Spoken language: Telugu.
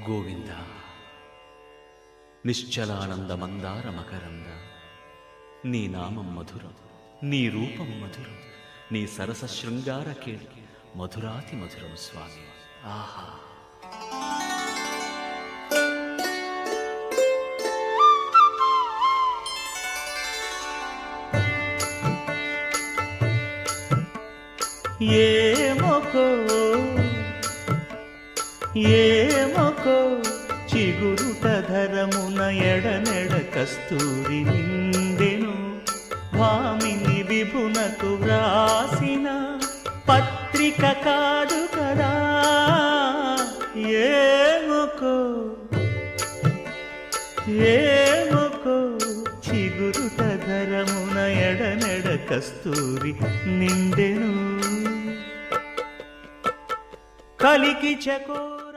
గోవింద నిశ్చలానంద మందార మకరంద నీ నామం మధురం, నీ రూపం మధురం, నీ సరస శృంగార కేళి మధురాతి మధురం స్వామి. ఆహా! ఏమొకో చిగురుట ధరమున ఎడనెడ కస్తూరి నిండెను, భామిని విభునకు వ్రాసిన పత్రిక కాదు కదా. ఏమొకో చిగురుట ధరమున ఎడనెడ కస్తూరి నిండెను, కలికి చకో